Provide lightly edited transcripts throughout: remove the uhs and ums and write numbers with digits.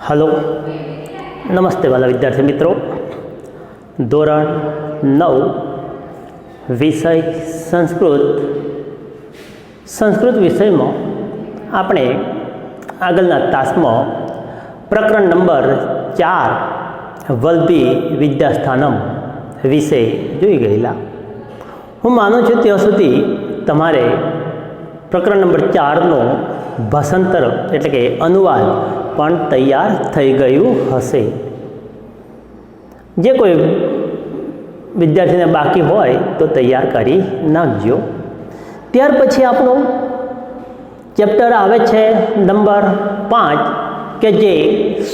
Hello, નમસ્તે વાલા વિદ્યાર્થી મિત્રો. ધોરણ 9 વિષય સંસ્કૃત વિષયમાં આપણે આગળના તાસમાં પ્રકરણ નંબર 4 વલ્લભી વિદ્યાસ્થાનમ વિશે જોઈ ગયેલા. હું માનું છું ત્યાં સુધી તમારે પ્રકરણ નંબર 4નો ભાષાંતર એટલે કે અનુવાદ પણ તૈયાર થઈ ગયું હશે. જે કોઈ વિદ્યાર્થીને બાકી હોય તો તૈયાર કરી નાખજો. ત્યાર પછી આપણું ચેપ્ટર આવે છે નંબર 5 કે જે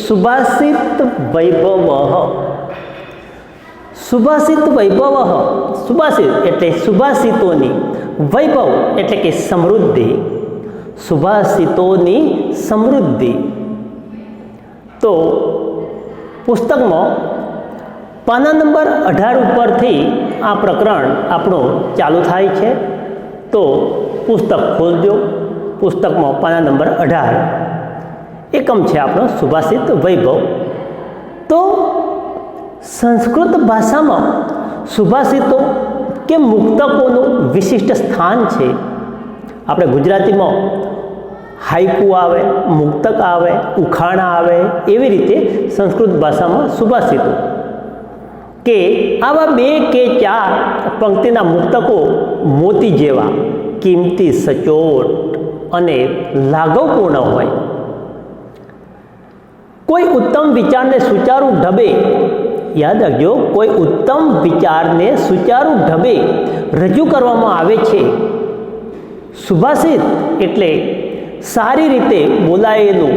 સુભાષિત વૈભવ. સુભાષિત વૈભવ, સુભાષિત એટલે સુભાષિતોની, વૈભવ એટલે કે સમૃદ્ધિ, સુભાષિતોની સમૃદ્ધિ. તો પુસ્તકમાં પાના નંબર 18 ઉપરથી આ પ્રકરણ આપણું ચાલુ થાય છે. તો પુસ્તક ખોલજો. પુસ્તકમાં પાના નંબર 18 એકમ છે આપણો સુભાષિત વૈભવ. તો સંસ્કૃત ભાષામાં સુભાષિતો કે મુક્તકોનું વિશિષ્ટ સ્થાન છે. આપણે ગુજરાતીમાં હાઈકુ આવે, મુક્તક આવે, ઉખાણા આવે, એવી રીતે સંસ્કૃત ભાષામાં સુભાષિતો કે આવા 2 કે 4 પંક્તિના મુક્તકો મોતી જેવા કિંમતી, સચોટ અને લાઘવપૂર્ણ હોય. કોઈ ઉત્તમ વિચારને સુચારુ ઢબે, યાદ રાખજો, કોઈ ઉત્તમ વિચારને સુચારુ ઢબે રજૂ કરવામાં આવે છે. સુભાષિત એટલે સારી રીતે બોલાયેલું,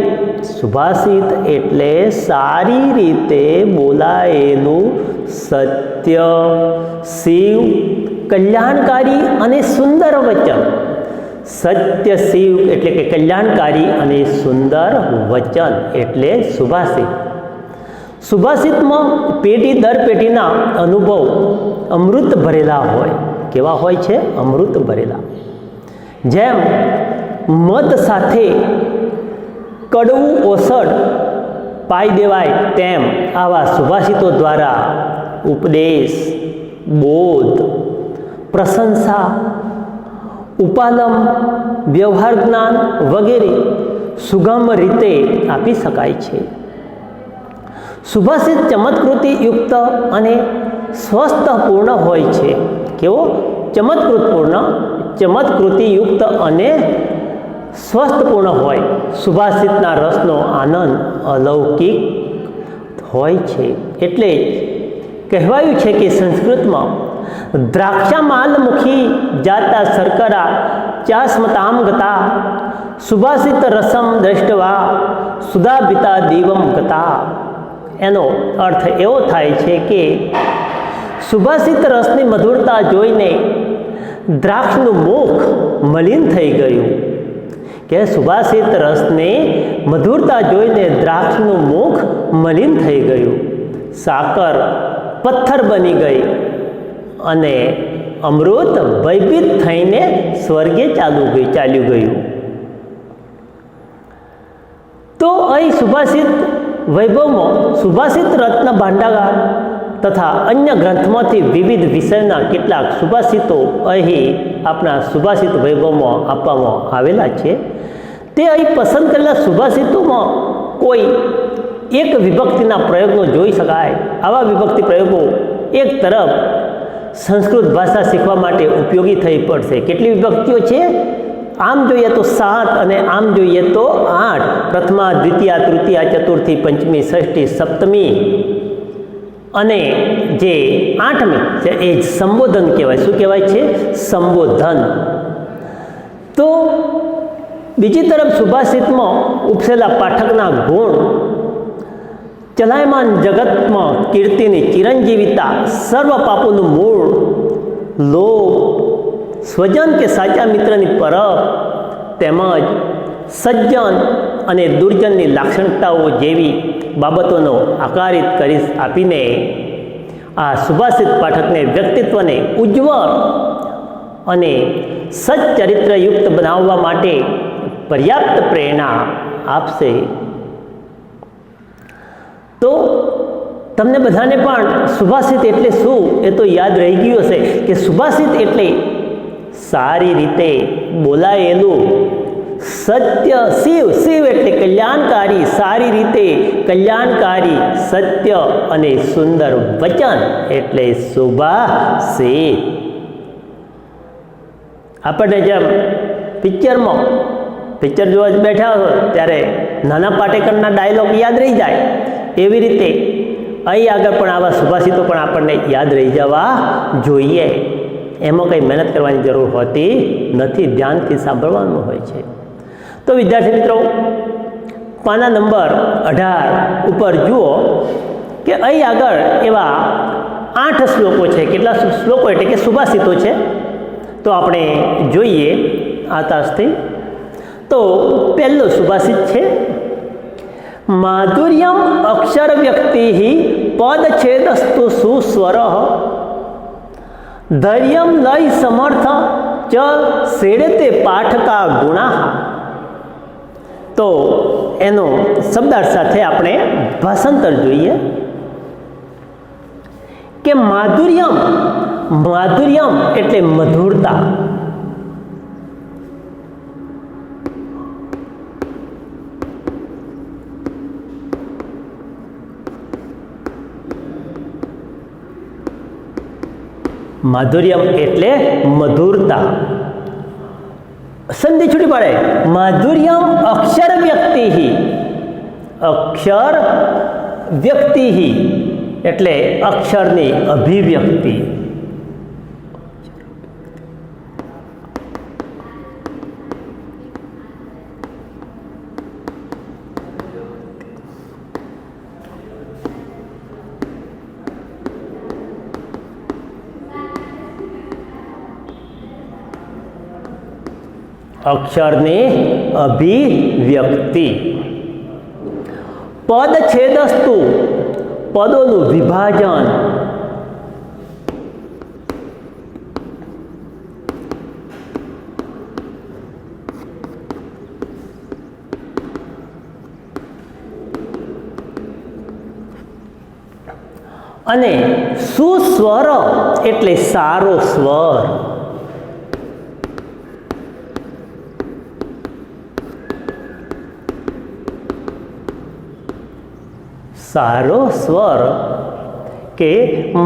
સુભાષિત એટલે સારી રીતે બોલાયેલું સત્ય, શિવ, કલ્યાણકારી અને સુંદર વચન. સત્ય, શિવ એટલે કે કલ્યાણકારી અને સુંદર વચન એટલે સુભાષિત. સુભાષિતમાં પેઢી દર પેઢીના અનુભવ અમૃત ભરેલા હોય. કેવા હોય છે? અમૃત ભરેલા. જેમ મધ સાથે કડવું ઓસડ પાઈ દેવાય, તેમ આવા સુભાષિતો દ્વારા ઉપદેશ, બોધ, પ્રશંસા, ઉપાલમ, વ્યવહાર જ્ઞાન વગેરે સુગમ રીતે આપી શકાય છે. સુભાષિત ચમત્કૃતિ યુક્ત અને સ્વસ્થપૂર્ણ હોય છે. કેવો? ચમત્કૃતિયુક્ત અને સ્વસ્થપૂર્ણ હોય. સુભાષિતના રસનો આનંદ અલૌકિક હોય છે. એટલે જ કહેવાયું છે કે સંસ્કૃતમાં દ્રાક્ષામાલમુખી જાતા શર્કરા ચાસ્મતામ ગતા સુભાષિત રસમ દ્રષ્ટવા સુધાભિતા દીવમ ગતા. એનો અર્થ એવો થાય છે કે સુભાષિત રસની મધુરતા જોઈને દ્રાક્ષનું મુખ મલિન થઈ ગયું. કે સુભાષિત રસની મધુરતા જોઈને દ્રાક્ષનું મુખ મલિન થઈ ગયું. સાકર પથ્થર બની ગઈ અને અમૃત ભયભીત થઈને સ્વર્ગે ચાલ્યું ગયું. તો અહીં સુભાષિત વૈભવમાં સુભાષિત રત્ન ભાંડાગાર તથા અન્ય ગ્રંથમાંથી વિવિધ વિષયના કેટલાક સુભાષિતો અહીં આપણા સુભાષિત વૈભવમાં આપવામાં આવેલા છે. તે અહીં પસંદ કરેલા સુભાષિતોમાં કોઈ એક વિભક્તિના પ્રયોગનો જોઈ શકાય. આવા વિભક્તિ પ્રયોગો એક તરફ સંસ્કૃત ભાષા શીખવા માટે ઉપયોગી થઈ પડશે. કેટલી વિભક્તિઓ છે? આમ જોઈએ તો 7 અને આમ જોઈએ તો 8. પ્રથમા, દ્વિતીયા, તૃતીયા, ચતુર્થી, પંચમી, ષષ્ઠી, સપ્તમી અને જે 8મી છે એ સંબોધન કહેવાય. શું કહેવાય છે? સંબોધન. તો બીજી તરફ સુભાષિતમાં ઉપસેલા પાઠકના ગુણ, ચલાયમાન જગતમાં કીર્તિની ચિરંજીવિતા, સર્વ પાપોનું મૂળ, લોભ, સ્વજન કે સાચા મિત્રની પરખ, તેમજ સજ્જન અને દુર્જનની લાક્ષણિકતાઓ જેવી બાબતોનો આકારિત કરી આપીને આ સુભાષિત પાઠકને વ્યક્તિત્વને ઉજ્જવળ અને સચ્ચરિત્રયુક્ત બનાવવા માટે પર્યાપ્ત પ્રેરણા આપશે. તો તમને બધાને પણ સુભાષિત એટલે શું એ તો યાદ રહી ગયું હશે કે સુભાષિત એટલે સારી રીતે બોલાયેલું સત્ય, શિવ એટલે કલ્યાણકારી, સારી રીતે કલ્યાણકારી સત્ય અને સુંદર વચન એટલે સુભાષિત. આપણને જેમ પિક્ચર જોવા બેઠા હોય ત્યારે નાના પાટેકરના ડાયલોગ યાદ રહી જાય, એવી રીતે અહીં આગળ પણ આવા સુભાષિતો પણ આપણને યાદ રહી જવા જોઈએ. એમાં કંઈ મહેનત કરવાની જરૂર હોતી નથી, ધ્યાનથી સાંભળવાનું હોય છે. તો વિદ્યાર્થી મિત્રો, પાના નંબર 18 ઉપર જુઓ કે અહીં આગળ એવા 8 શ્લોકો છે. કેટલા શ્લોકો એટલે કે સુભાષિતો છે. તો આપણે જોઈએ આતાશથી. તો પહેલો સુભાષિત છે, માધુર્યમ અક્ષર વ્યક્તિ પદછેદસ્તુ સુસ્વર ધૈર્યમ લય સમર્થ ચ સેડતે પાઠકા ગુણા. તો એનો શબ્દાર્થ સાથે આપણે ભાષાંતર જોઈએ કે માધુર્યમ એટલે મધુરતા. માધુર્યમ એટલે મધુરતા. સંધિ છૂટી પડે. માધુર્યમ અક્ષર વ્યક્તિ એટલે અક્ષરની અભિવ્યક્તિ. અક્ષરની અભિવ્યક્તિ. પદછેદસ્તુ પદોનું વિભાજન. અને સુસ્વર એટલે સારો સ્વર. સારો સ્વર કે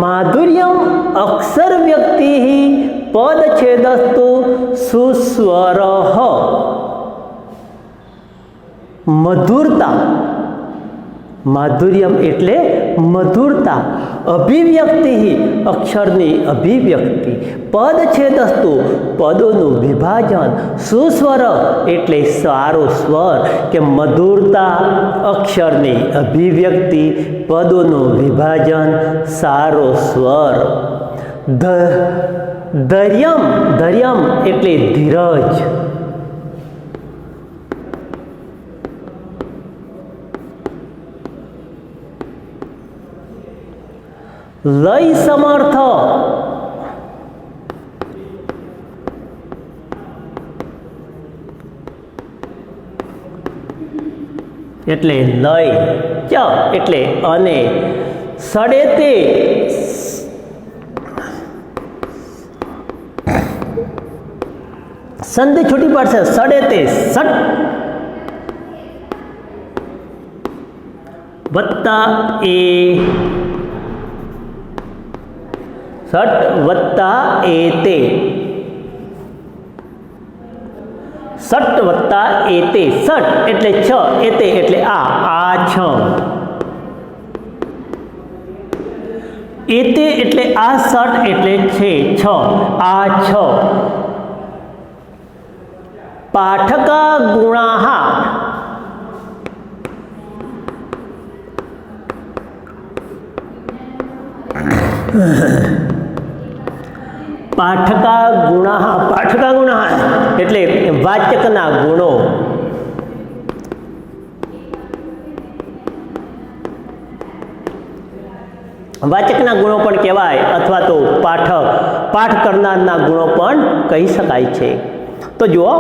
માધુર્યમ અક્ષર વ્યક્તિ પદછેદસ્તુ સુસ્વર. મધુરતા, માધુર્યમ એટલે મધુરતા. અભિવ્યક્તિ અક્ષરની અભિવ્યક્તિ. પદછેદસ્તુ પદોનું વિભાજન. સુસ્વર એટલે સારો સ્વર કે મધુરતા, અક્ષરની અભિવ્યક્તિ, પદોનું વિભાજન, સારો સ્વર. ધૈર્યમ એટલે ધીરજ. લય સમર્થ એટલે લય. ચ એટલે અને. સડેતે સંધિ છૂટી પડશે. સડેતે સટ વત્તા એ સટ વત્તા એતે. સટ વત્તા એતે. સટ એટલે છ, એતે એટલે આ છ. એતે એટલે આ સટ એટલે છે છ, આ છ. પાઠકા ગુણાહા પાઠકા ગુણા એટલે વાચકના ગુણો. વાચકના ગુણો પણ કહેવાય અથવા તો પાઠ કરનારના ગુણો પણ કહી શકાય છે. તો જુઓ,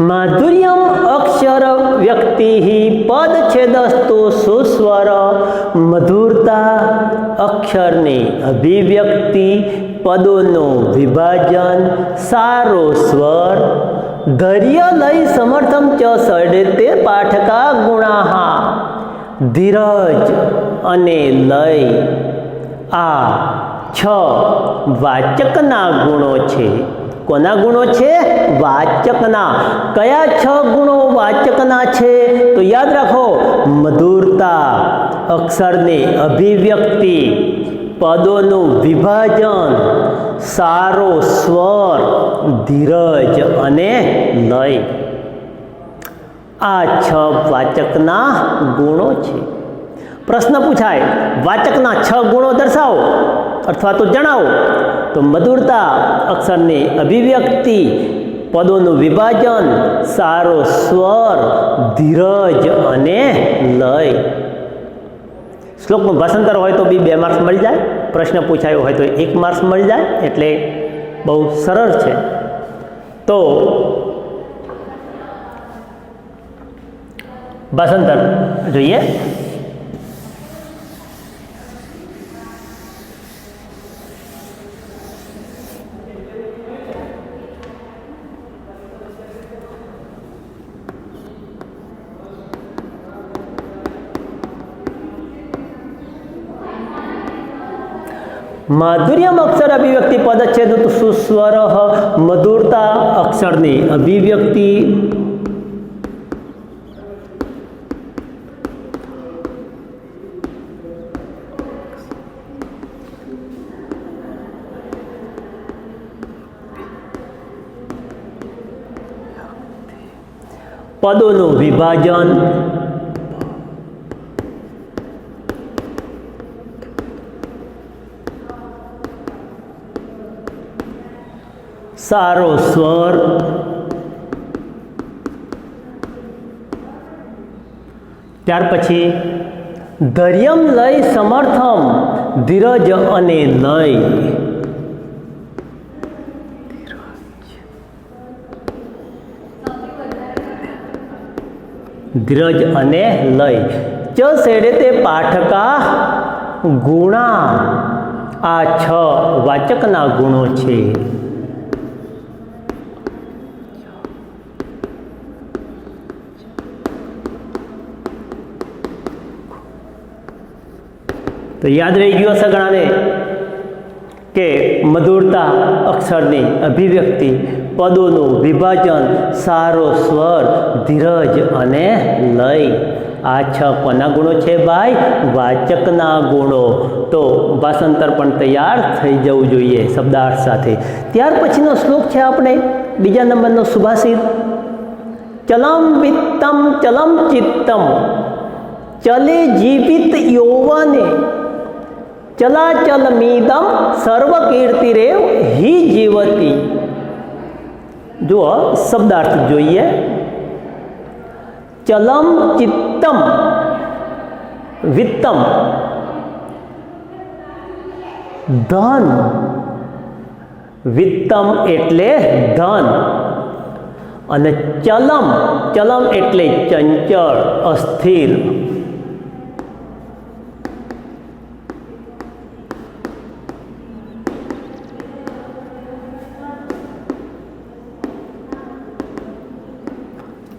माधुर्यम अक्षर व्यक्ति पद छेदस्तु सुस्वर मधुरता अक्षरनी अभिव्यक्ति पदोनो विभाजन सारो स्वर धैर्य लय समर्थम च सडेते पाठका गुणा धीरज अने लय आ छ वाचकना गुणो छे। कोना गुणो छे? वाचकना। कया छ गुणो वाचकना छे? तो याद रखो, मधुरता, अक्षरनी अभिव्यक्ति, पदोनुं विभाजन, सारो स्वर, धीरज अने लय। आ छ वाचकना गुणो छे। प्रश्न पूछाय, वाचकना 6 गुणो दर्शाવો अथवा तो जणाવો। तो मधुरता, अक्षरनी अभिव्यक्ति, पदोनुं विभाजन, सारो स्वर, धीरज अने लय। श्लोकनुं भाषांतर होय तो बी 2 मार्क्स मळी जाय, प्रश्न पूछायो होय तो 1 मार्क्स मळी जाय, एटले बहु सरळ छे। तो भाषांतर जोईए। माधुर्यम अक्षर अभिव्यक्ति पदच्छेद तो सुस्वर मधुरता अक्षरनी अभिव्यक्ति पदों विभाजन सारो स्वर त्यार पछी धैर्यम लय समर्थम धीरज अने लय। धीरज अने लय च सेडे ते पाठका गुणा। आ 6 वाचकना गुणो छे। तो याद रही गयो सगळाने के मधुरता अक्षरनी अभिव्यक्ति, पदों विभाजन, सारो स्वर, धीरज अने लय। आ 6 कोना गुणो छे भाई? वाचकना गुणो। तो भाषांतर पण तैयार थई जवुं जोईए शब्दार्थ साथे। त्यार पछीनो श्लोक छे आपणे बीजा नंबरनो सुभाषित। चलम वित्तम चलम चित्तम चले जीवित यौवने चलाचलमीदम सर्वकीर्तिरेव ही जीवती। जो शब्दार्थ जोईए। चलम चित्तम वित्तम धन, वित्तम एटले धन अने चलम, चलम एटले चंचल अस्थिर।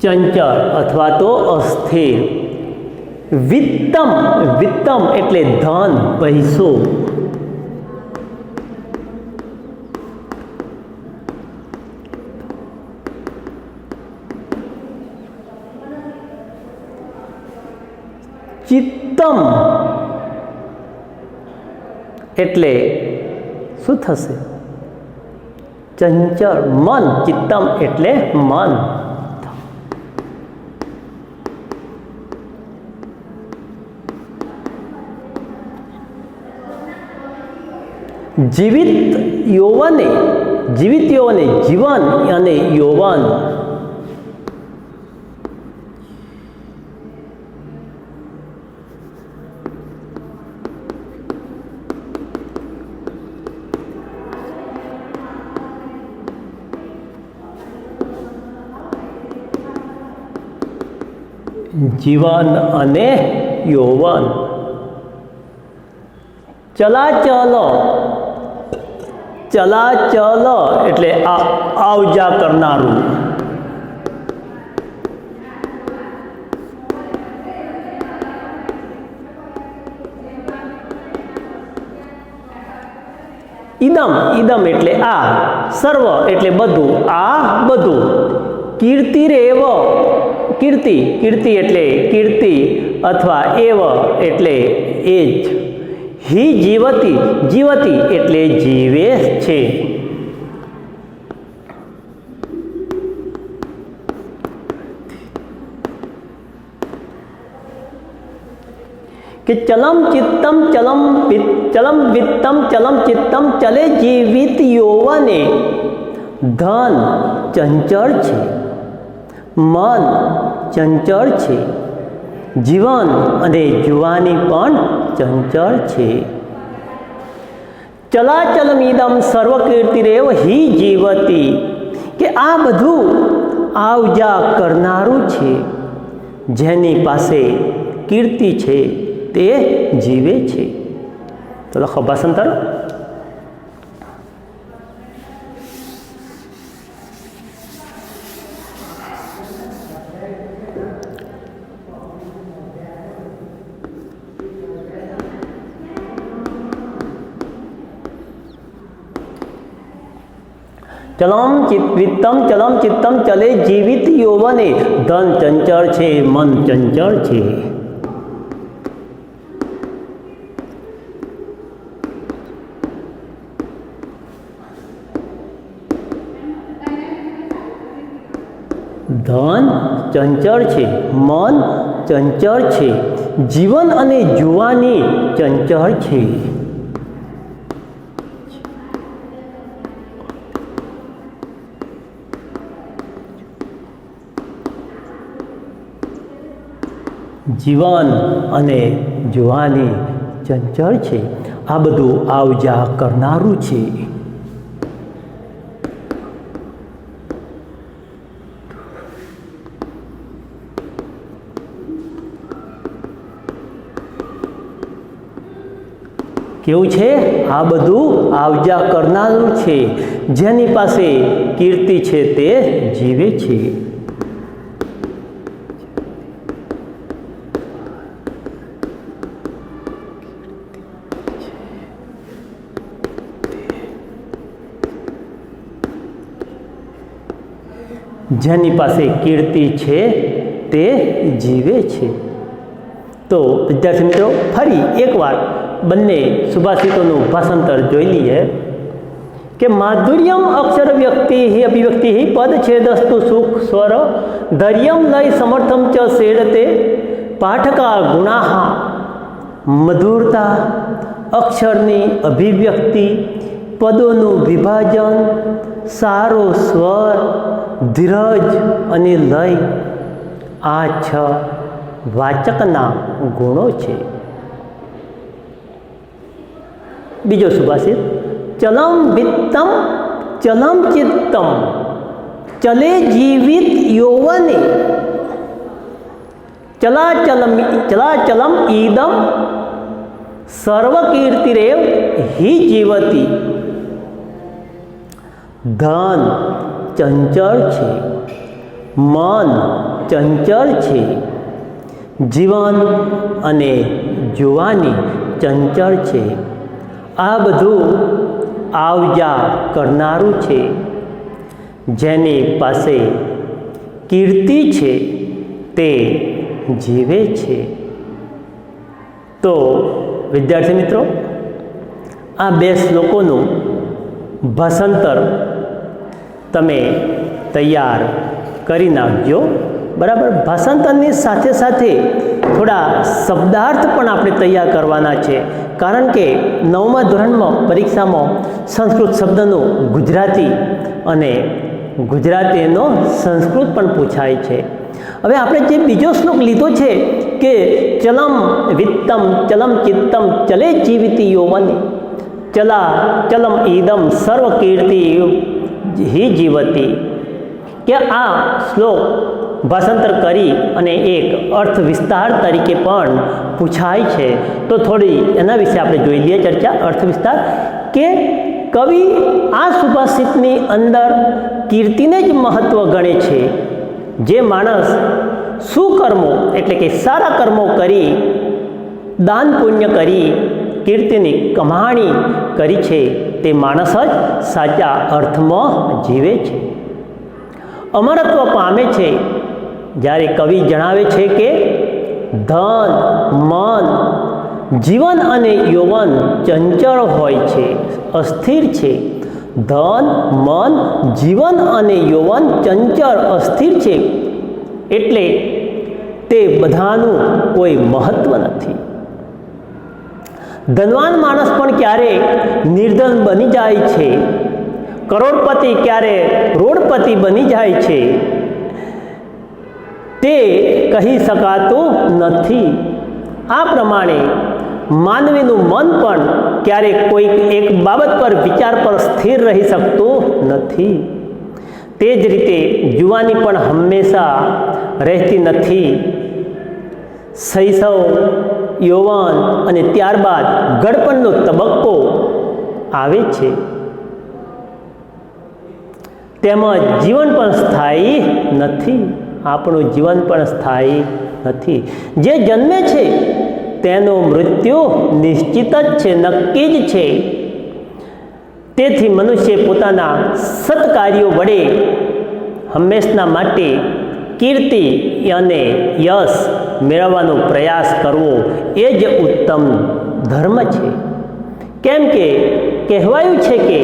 चंचल अथवा तो अस्थिर। वित्तम, वित्तम एटले धन, पैसो। चित्तम एटले शुं थशे? चंचल मन। चित्तम एटले मन। जीवित यौवने, जीवित यौवने जीवन यानी यौवन। જીવન અને યૌવન. ચલાચલ, ચલાચલ એટલે આવજા કરનારું. ઇદમ, ઇદમ એટલે આ. સર્વ એટલે બધું, આ બધું. કીર્તિરેવ, કીર્તિ, કીર્તિ એટલે કીર્તિ અથવા એવ એટલે એ જ. હિ જીવતી, જીવતી એટલે જીવે છે. કે ચલમ ચિત્તમ ચલમ ચલમ વિત્તમ ચલમ ચિત્તમ ચલે જીવિત યૌવને. ધન ચંચળ છે, મન ચંચળ છે, જીવન અને જુવાની પણ ચંચળ છે. ચલાચલમિદમ સર્વકીર્તિરેવ હિ જીવતી, કે આ બધું આવજા કરનારું છે. જેની પાસે કીર્તિ છે તે જીવે છે. તો લખો ભાષાંતર. ચલમ વિત્તમ ચલમ ચિત્તમ ચલે જીવિત યૌવને. ધન ચંચળ છે, મન ચંચળ છે. ધન ચંચળ છે, મન ચંચળ છે, જીવન અને જુવાની ચંચળ છે. જીવન અને જુવાની ચંચળ છે. આ બધું આવજા કરનારું છે. કેવું છે? આ બધું આવજા કરનારું છે. જેની પાસે કીર્તિ છે તે જીવે છે. જેની પાસે કીર્તિ છે તે જીવે છે. તો વિદ્યાર્થી મિત્રો, ફરી એકવાર બંને સુભાષિતોનું ભાષાંતર જોઈ લઈએ. કે માધુર્યમ અક્ષર વ્યક્તિ અભિવ્યક્તિ પદ છેદસ્તુ સુખ સ્વર ધૈર્યમ લય સમર્થમ ચ સેડતે પાઠકા ગુણાહા. મધુરતા, અક્ષરની અભિવ્યક્તિ, પદોનું વિભાજન, સારો સ્વર, ધીરજ અને લય, આ 6 વાચકના ગુણો છે. બીજો સુભાષિત. ચલમ વિત્તમ ચલમ ચિત્તમ ચલે જીવિત યૌવને. ચલાચલમ ઈદમ સર્વકીર્તિરેવ હિ જીવતી. ધન ચંચળ છે, મન ચંચળ છે, જીવન અને જુવાની ચંચળ છે. આ બધું આવજા કરનારું છે. જેની પાસે કીર્તિ છે તે જીવે છે. તો વિદ્યાર્થી મિત્રો, આ 2 શ્લોકોનું ભાષાંતર તમે તૈયાર કરી નાખજો. બરાબર. ભાષાંતરની સાથે સાથે થોડા શબ્દાર્થ પણ આપણે તૈયાર કરવાના છે. કારણ કે 9મા ધોરણમાં પરીક્ષામાં સંસ્કૃત શબ્દનું ગુજરાતી અને ગુજરાતીનો સંસ્કૃત પણ પૂછાય છે. હવે આપણે જે બીજો શ્લોક લીધો છે કે ચલમ વિત્તમ ચલમ ચિત્તમ ચલે જીવિતી યૌવને. ચલમ ઈદમ સર્વ કીર્તિ હિ જીવતી. કે આ શ્લોક ભાષાંતર કરી અને એક અર્થ વિસ્તાર તરીકે પણ પૂછાય છે. તો થોડી એના વિશે આપણે જોઈ લઈએ ચર્ચા. અર્થ વિસ્તાર કે કવિ આ સુભાષિતની અંદર કીર્તિને જ મહત્ત્વ ગણે છે. જે માણસ સુકર્મો એટલે કે સારા કર્મો કરી, દાન પુણ્ય કરી, કીર્તિની કમાણી કરી છે, તે માણસ જ સાચા અર્થમાં જીવે છે, અમરત્વ પામે છે. જ્યારે કવિ જણાવે છે કે ધન, મન, જીવન અને યૌવન ચંચળ હોય છે, અસ્થિર છે. ધન, મન, જીવન અને યૌવન ચંચળ અસ્થિર છે એટલે તે બધાનું કોઈ મહત્ત્વ નથી. ધનવાન માણસ પણ ક્યારે નિર્ધન બની જાય છે, કરોડપતિ ક્યારે રોડપતિ બની જાય છે, તે કહી શકાતું નથી. આ પ્રમાણે માનવીનું મન પણ ક્યારેક કોઈક એક બાબત પર વિચાર પર સ્થિર રહી શકતું નથી. તે જ રીતે જુવાની પણ હંમેશા રહેતી નથી. શૈશવ, યૌવન અને ત્યારબાદ ગળપણનો તબક્કો આવે છે. તેમજ જીવન પણ સ્થાયી નથી. આપણું જીવન પણ સ્થાયી નથી. જે જન્મે છે તેનું મૃત્યુ નિશ્ચિત જ છે, નક્કી જ છે. તેથી મનુષ્ય પોતાના સત્કાર્યો વડે હંમેશના માટે કીર્તિ અને યશ મેળવવાનો પ્રયાસ કરવો એ જ ઉત્તમ ધર્મ છે. કેમ કે કહેવાયું છે કે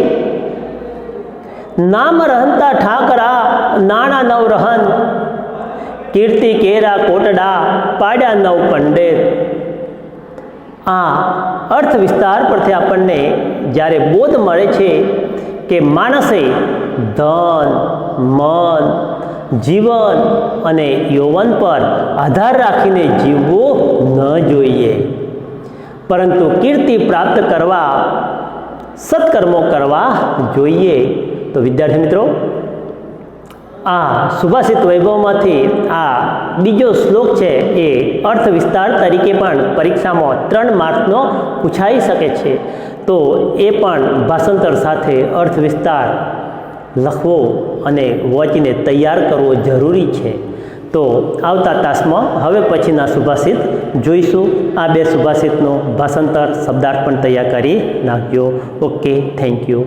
નામ રહંતા ઠાકરા, નાણા નવ રહન, કીર્તિ કેરા કોટડા, પાડ્યા નવ પંડિત. આ અર્થ વિસ્તાર પરથી આપણને જ્યારે બોધ મળે છે કે માણસે ધન, મન, જીવન અને યૌવન પર આધાર રાખીને જીવવું ન જોઈએ, પરંતુ કીર્તિ પ્રાપ્ત કરવા સત્કર્મો કરવા જોઈએ. તો વિદ્યાર્થી મિત્રો, આ સુભાષિત વૈભવમાંથી આ બીજો શ્લોક છે એ અર્થ વિસ્તાર તરીકે પણ પરીક્ષામાં 3 માર્કનો પૂછાઈ શકે છે. તો એ પણ ભાષાંતર સાથે અર્થ વિસ્તાર લખવો અને વાંચીને તૈયાર કરવો જરૂરી છે. તો આવતા તાસમાં હવે પછીના સુભાષિત જોઈશું. આ 2 સુભાષિતનો ભાષાંતર શબ્દાર્થ પણ તૈયાર કરી નાખજો. Okay, thank you.